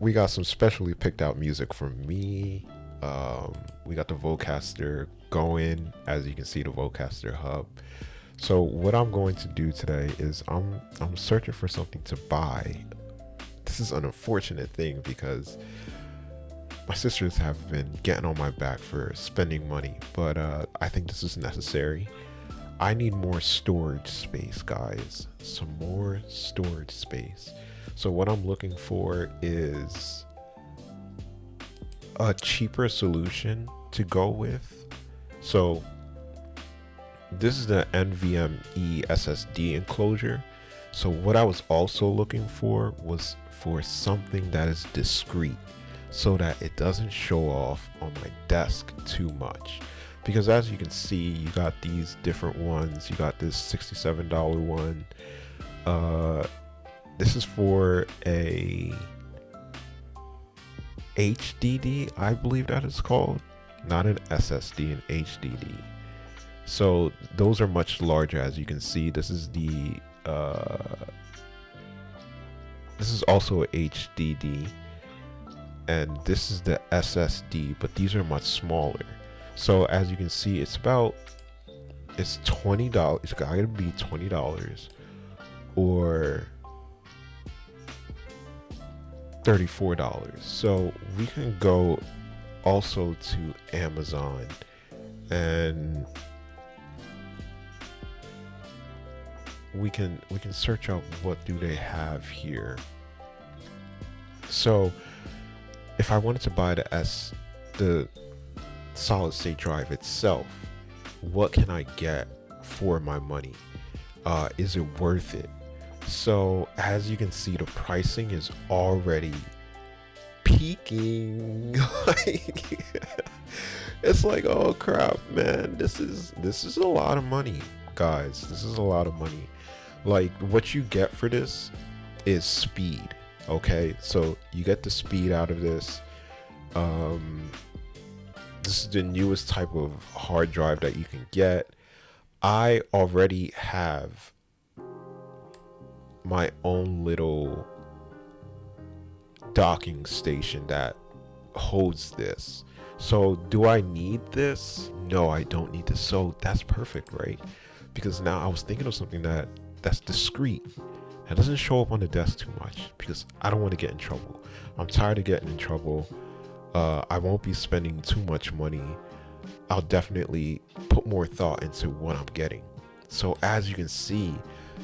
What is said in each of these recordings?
We got some specially picked out music from me. We got the Vocaster going, as you can see, the Vocaster hub. So what I'm going to do today is I'm searching for something to buy. This is an unfortunate thing because my sisters have been getting on my back for spending money, but I think this is necessary. I need more storage space, guys. Some more storage space. So what I'm looking for is a cheaper solution to go with. So this is the NVMe SSD enclosure. So what I was also looking for was for something that is discreet so that it doesn't show off on my desk too much. Because as you can see, you got these different ones. You got this $67 one. This is for a HDD, I believe that is called, not an SSD, an HDD. So those are much larger, as you can see. This is the this is also a HDD, and this is the SSD, but these are much smaller. So as you can see, it's $20. It's gotta be $20 or $34. So we can go also to Amazon and we can search out what do they have here. So if I wanted to buy the solid state drive itself, what can I get for my money? Is it worth it? So as you can see, the pricing is already peaking. It's like, oh crap, man, this is a lot of money, guys. This is a lot of money. Like, what you get for this is speed. Okay, so you get the speed out of this. This is the newest type of hard drive that you can get. I already have my own little docking station that holds this. So do I need this? No, I don't need this. So that's perfect, right? Because now I was thinking of something that's discreet. It doesn't show up on the desk too much because I don't want to get in trouble. I'm tired of getting in trouble. I won't be spending too much money. I'll definitely put more thought into what I'm getting. So as you can see,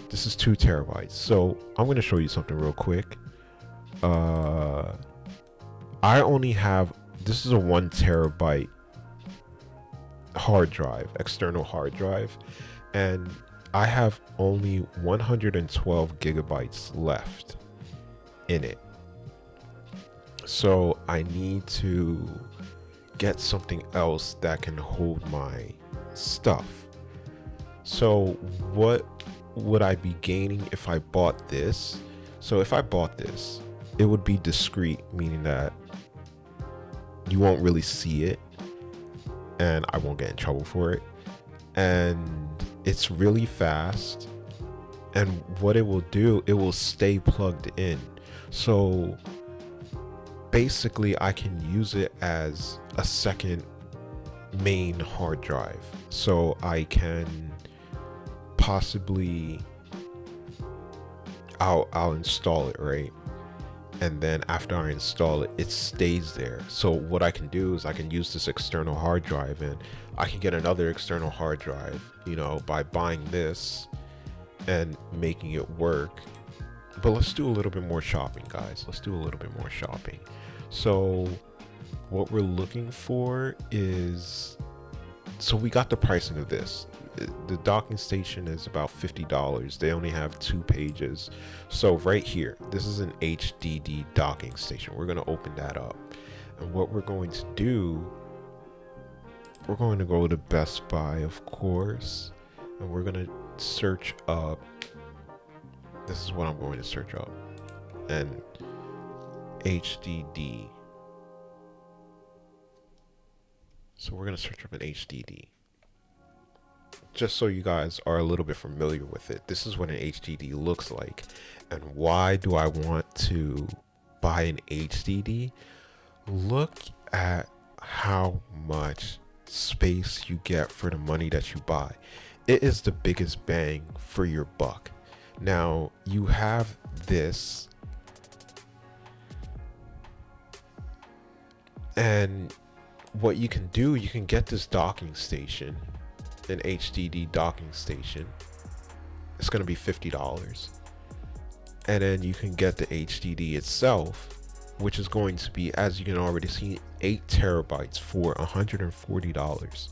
this is 2 terabytes. So I'm going to show you something real quick. I only have, this is a 1 terabyte hard drive, external hard drive, and I have only 112 gigabytes left in it. So I need to get something else that can hold my stuff. So what would I be gaining if I bought this? So if I bought this, it would be discreet, meaning that you won't really see it and I won't get in trouble for it. And it's really fast. And what it will do, it will stay plugged in. So basically I can use it as a second main hard drive. So I can possibly I'll install it, right? And then after I install it, it stays there. So what I can do is I can use this external hard drive, and I can get another external hard drive, you know, by buying this and making it work. But let's do a little bit more shopping, guys. Let's do a little bit more shopping. So what we're looking for is, so we got the pricing of this. The docking station is about $50. They only have 2 pages. So right here, this is an HDD docking station. We're going to open that up. And what we're going to do, we're going to go to Best Buy, of course. And we're going to search up, this is what I'm going to search up. And HDD. So we're going to search up an HDD. Just so you guys are a little bit familiar with it, this is what an HDD looks like. And why do I want to buy an HDD, look at how much space you get for the money that you buy. It is the biggest bang for your buck. Now you have this, and what you can do, you can get this docking station, an HDD docking station. It's going to be $50. And then you can get the HDD itself, which is going to be, as you can already see, 8 terabytes for $140.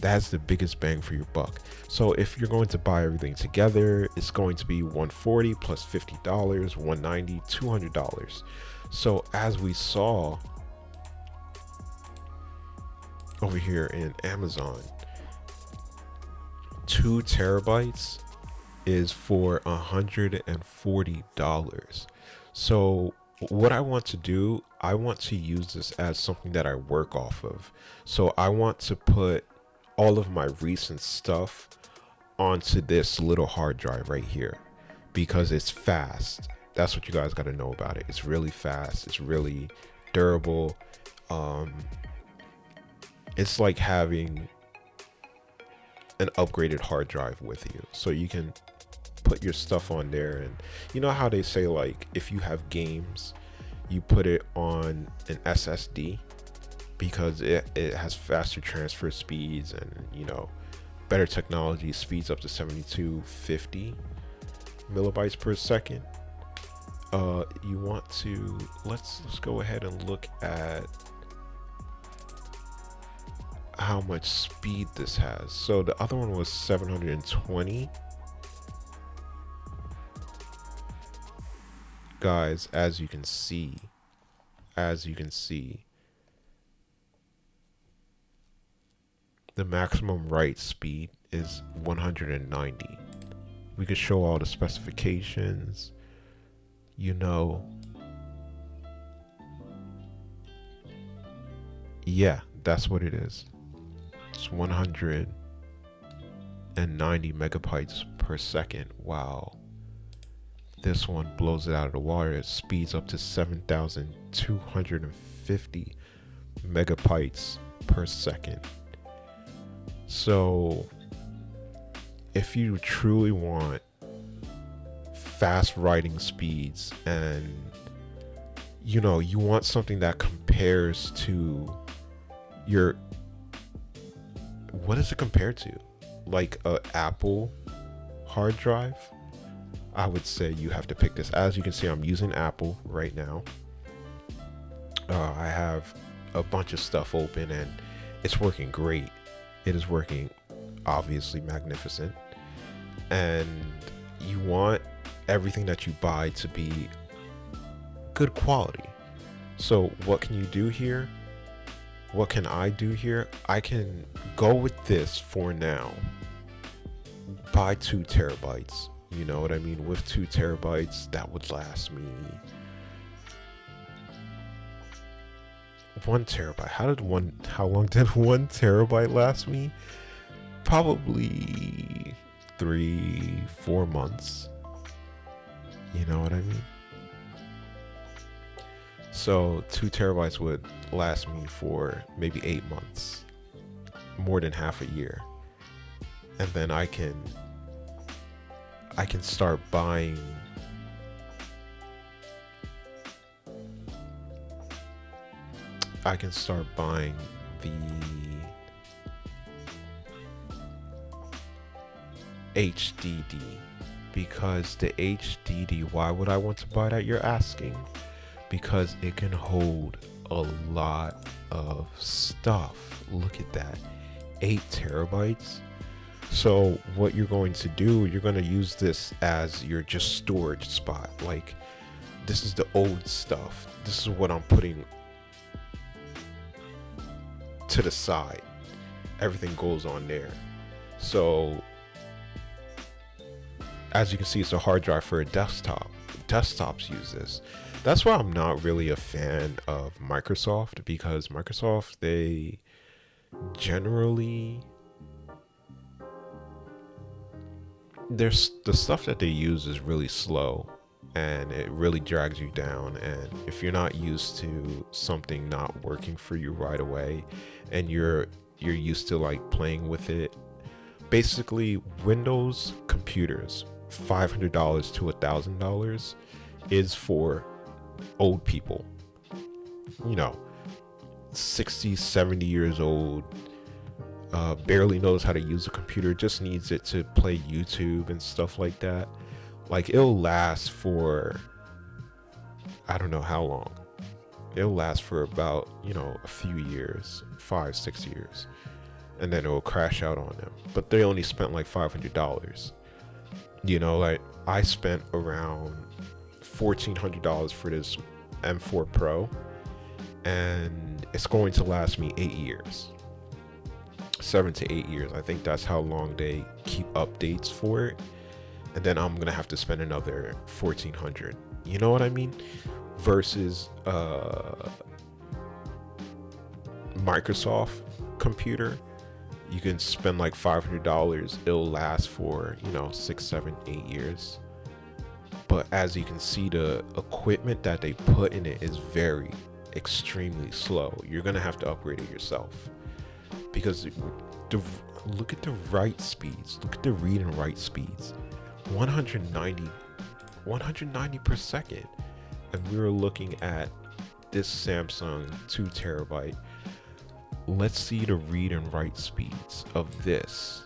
That's the biggest bang for your buck. So if you're going to buy everything together, it's going to be $140 plus $50, $190, $200. So as we saw over here in Amazon, 2 terabytes is for $140. So what I want to do, I want to use this as something that I work off of. So I want to put all of my recent stuff onto this little hard drive right here, because it's fast. That's what you guys got to know about it. It's really fast. It's really durable. It's like having an upgraded hard drive with you, so you can put your stuff on there. And you know how they say, like, if you have games, you put it on an SSD because it has faster transfer speeds, and you know, better technology, speeds up to 7250 megabytes per second. You want to, let's go ahead and look at how much speed this has. So the other one was 720. Guys, as you can see, the maximum write speed is 190. We could show all the specifications, you know. Yeah, that's what it is. It's 190 megabytes per second. Wow. This one blows it out of the water. It speeds up to 7,250 megabytes per second. So if you truly want fast writing speeds, and you know, you want something that compares to your, what is it compared to? Like a Apple hard drive? I would say you have to pick this. As you can see, I'm using Apple right now. I have a bunch of stuff open and it's working great. It is working obviously magnificent. And you want everything that you buy to be good quality. So what can you do here? What can I do here? I can go with this for now. Buy 2 terabytes. You know what I mean? With 2 terabytes, that would last me 1 terabyte. How long did 1 terabyte last me? Probably 3-4 months. You know what I mean? So 2 terabytes would last me for maybe 8 months, more than half a year. And then I can start buying the HDD, because the HDD, why would I want to buy that, you're asking? Because it can hold a lot of stuff. Look at that, 8 terabytes. So what you're going to do, you're going to use this as your just storage spot. Like, this is the old stuff. This is what I'm putting to the side. Everything goes on there. So as you can see, it's a hard drive for a desktop. Desktops use this. That's why I'm not really a fan of Microsoft, because Microsoft, they generally, the stuff that they use is really slow. and it really drags you down. And if you're not used to something not working for you right away, and you're used to like playing with it, basically Windows computers, $500 to $1,000 is for old people, you know, 60, 70 years old, barely knows how to use a computer, just needs it to play YouTube and stuff like that. Like, it'll last for, I don't know how long. It'll last for about, a few years, 5, 6 years, and then it will crash out on them. But they only spent like $500. Like, I spent around $1,400 for this M4 Pro, and it's going to last me 8 years. 7 to 8 years. I think that's how long they keep updates for it. And then I'm gonna have to spend another 1,400. You know what I mean? Versus Microsoft computer, you can spend like $500. It'll last for 6, 7, 8 years. But as you can see, the equipment that they put in it is very extremely slow. You're gonna have to upgrade it yourself, because look at the write speeds. Look at the read and write speeds. 190 per second. And we were looking at this Samsung 2 TB. Let's see the read and write speeds of this.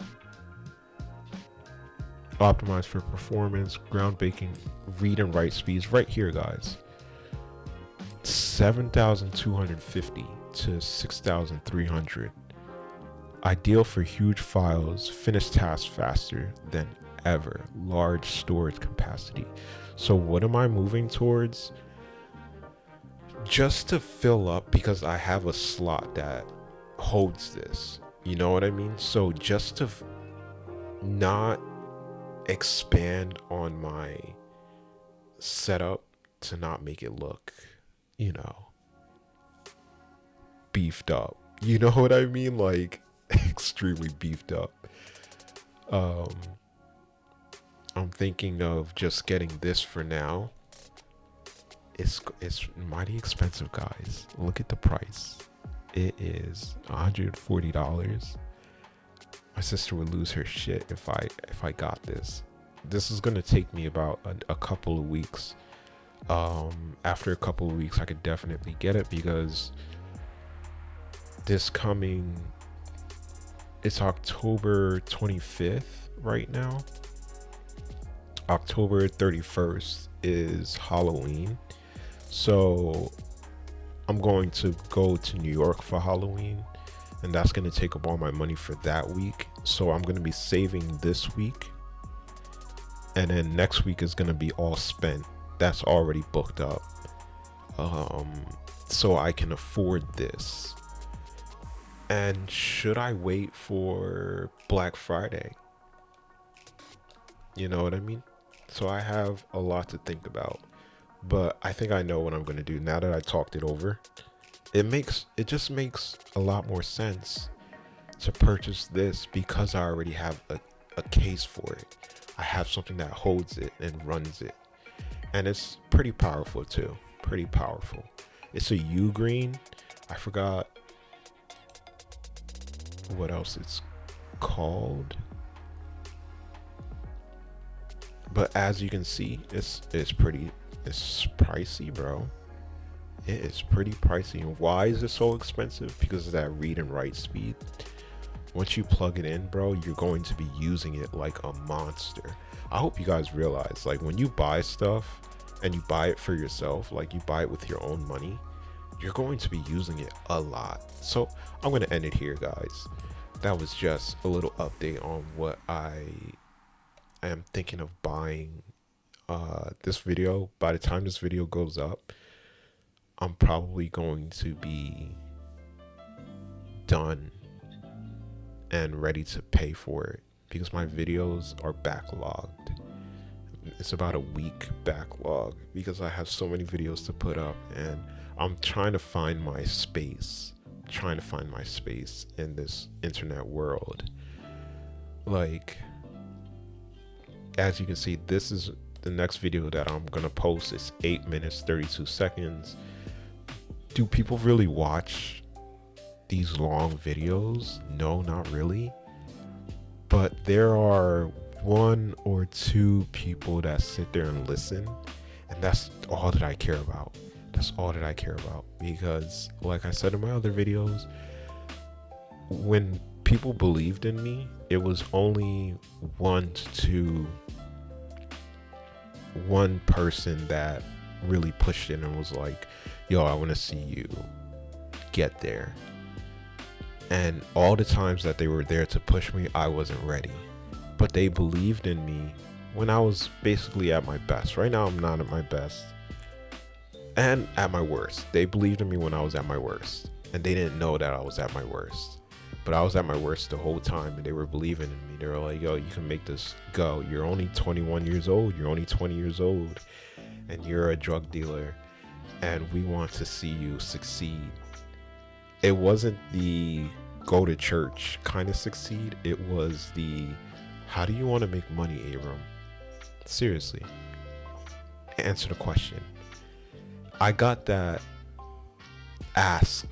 Optimized for performance, groundbreaking read and write speeds right here, guys. 7,250 to 6,300. Ideal for huge files, finish tasks faster than ever. Large storage capacity. So what am I moving towards? Just to fill up, because I have a slot that holds this. You know what I mean? So just to not expand on my setup, to not make it look, beefed up. You know what I mean? Like, extremely beefed up. I'm thinking of just getting this for now. It's mighty expensive, guys. Look at the price. It is $140. My sister would lose her shit if I got this. This is gonna take me about a couple of weeks. After a couple of weeks, I could definitely get it, because it's October 25th right now. October 31st is Halloween. So I'm going to go to New York for Halloween, and that's going to take up all my money for that week. So I'm going to be saving this week, and then next week is going to be all spent. That's already booked up. So I can afford this. And should I wait for Black Friday? You know what I mean? So I have a lot to think about, but I think I know what I'm going to do now that I talked it over. It just makes a lot more sense to purchase this, because I already have a case for it. I have something that holds it and runs it, and it's pretty powerful too. Pretty powerful. It's a Ugreen. I forgot what else it's called, but as you can see, it's pricey, bro. It is pretty pricey. And why is it so expensive? Because of that read and write speed. Once you plug it in, bro, you're going to be using it like a monster. I hope you guys realize, like, when you buy stuff and you buy it for yourself, like you buy it with your own money, you're going to be using it a lot. So I'm going to end it here, guys. That was just a little update on what I am thinking of buying. This video, by the time this video goes up, I'm probably going to be done and ready to pay for it, because my videos are backlogged. It's about a week backlog, because I have so many videos to put up, and I'm trying to find my space. In this internet world. Like, as you can see, this is the next video that I'm gonna post is 8 minutes 32 seconds. Do people really watch these long videos? No, not really. But there are one or two people that sit there and listen, and that's all that I care about. That's all that I care about, because like I said in my other videos, when people believed in me, it was only one person that really pushed it and was like, yo, I want to see you get there. And all the times that they were there to push me, I wasn't ready. But they believed in me when I was basically at my best. Right now, I'm not at my best. And at my worst. They believed in me when I was at my worst. And they didn't know that I was at my worst. But I was at my worst the whole time, and they were believing in me. They were like, yo, you can make this go. You're only 21 years old. You're only 20 years old. And you're a drug dealer. And we want to see you succeed. It wasn't the go to church kind of succeed. It was the, how do you want to make money, Abram? Seriously. Answer the question. I got that asked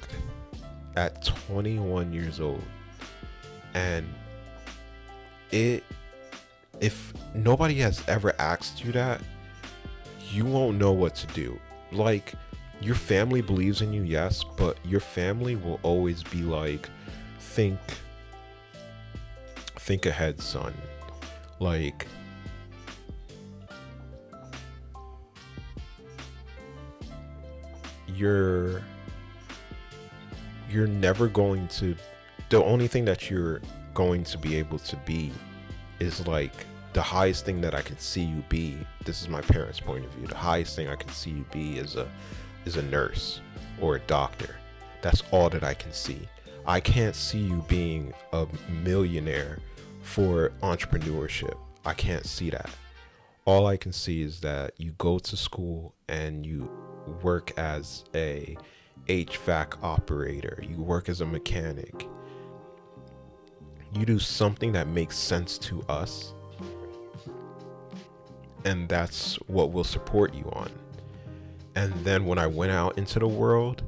at 21 years old. And if nobody has ever asked you that, you won't know what to do. Like, your family believes in you, yes, but your family will always be like, think ahead, son. Like, you're never going to, the only thing that you're going to be able to be is like, the highest thing that I can see you be, this is my parents' point of view, the highest thing I can see you be is a nurse or a doctor. That's all that I can see. I can't see you being a millionaire for entrepreneurship. I can't see that. All I can see is that you go to school and you work as a HVAC operator. You work as a mechanic. You do something that makes sense to us, and that's what we'll support you on. And then when I went out into the world,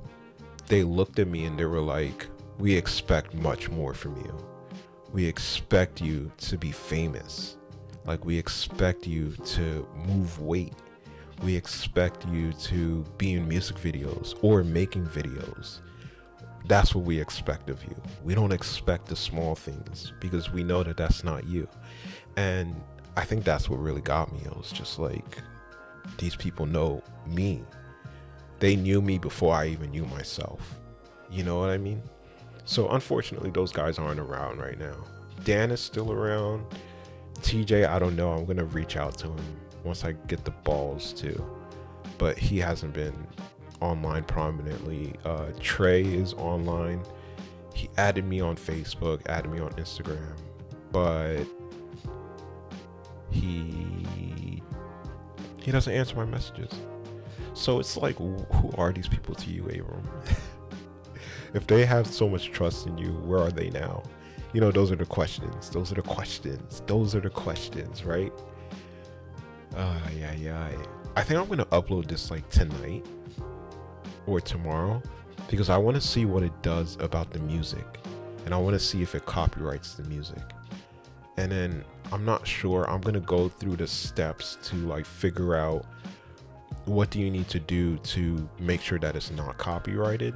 they looked at me and they were like, we expect much more from you. We expect you to be famous. Like, we expect you to move weight. We expect you to be in music videos or making videos. That's what we expect of you. We don't expect the small things, because we know that that's not you. And I think that's what really got me. It was just like, these people know me. They knew me before I even knew myself. You know what I mean? So unfortunately, those guys aren't around right now. Dan is still around. TJ, I don't know. I'm going to reach out to him once I get the balls to. But he hasn't been online prominently. Trey is online. He added me on Facebook, added me on Instagram. But he doesn't answer my messages. So it's like, who are these people to you, Abram? If they have so much trust in you, where are they now? You know, those are the questions. Those are the questions. Those are the questions, right? Yeah. I think I'm going to upload this like tonight or tomorrow, because I want to see what it does about the music. And I want to see if it copyrights the music. And then I'm not sure. I'm going to go through the steps to like figure out what do you need to do to make sure that it's not copyrighted.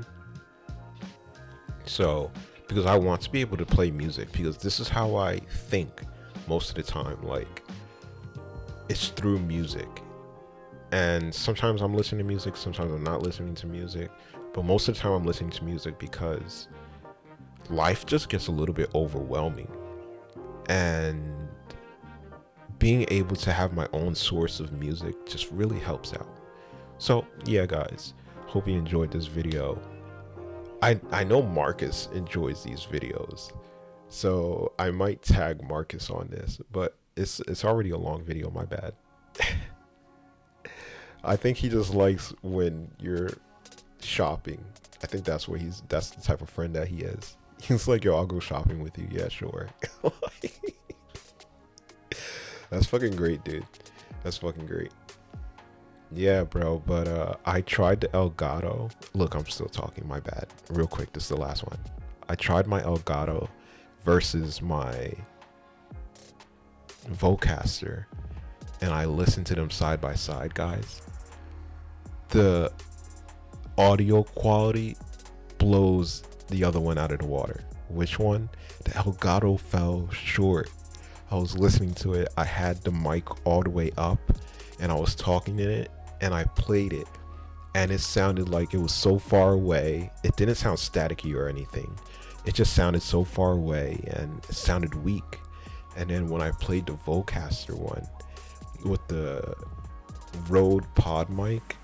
So, because I want to be able to play music, because this is how I think most of the time. Like, it's through music. And sometimes I'm listening to music, sometimes I'm not listening to music. But most of the time I'm listening to music because life just gets a little bit overwhelming. And being able to have my own source of music just really helps out. So yeah, guys, hope you enjoyed this video. I know Marcus enjoys these videos, so I might tag Marcus on this, but it's already a long video, my bad. I think he just likes when you're shopping. I think that's the type of friend that he is. He's like, yo, I'll go shopping with you. Yeah, sure. That's fucking great, dude. That's fucking great. Yeah, bro. But I tried the Elgato. Look, I'm still talking. My bad. Real quick, this is the last one. I tried my Elgato versus my Vocaster, and I listened to them side by side, guys. The audio quality blows the other one out of the water. Which one? The Elgato fell short. I was listening to it. I had the mic all the way up, and I was talking in it, and I played it, and it sounded like it was so far away. It didn't sound staticky or anything. It just sounded so far away, and it sounded weak. And then when I played the Vocaster one with the Rode Pod mic,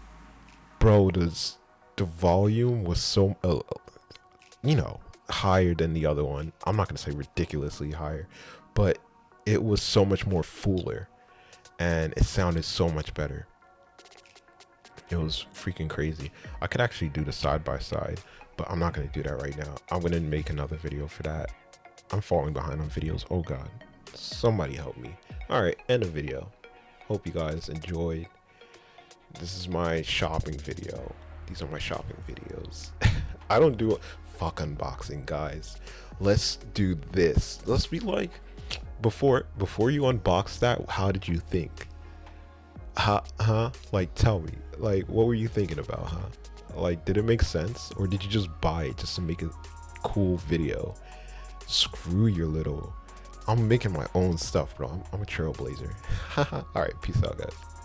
bro, the volume was so higher than the other one. I'm not gonna say ridiculously higher, but it was so much more fuller, and it sounded so much better. It was freaking crazy. I could actually do the side by side, but I'm not gonna do that right now. I'm gonna make another video for that. I'm falling behind on videos. Oh god, somebody help me. All right, end of video. Hope you guys enjoyed. This is my shopping video. These are my shopping videos. I don't do fuck unboxing, guys. Let's do this. Let's be like, before you unbox that, how did you think? Huh? Like, tell me. Like, what were you thinking about, huh? Like, did it make sense? Or did you just buy it just to make a cool video? Screw your little... I'm making my own stuff, bro. I'm a trailblazer. Alright, peace out, guys.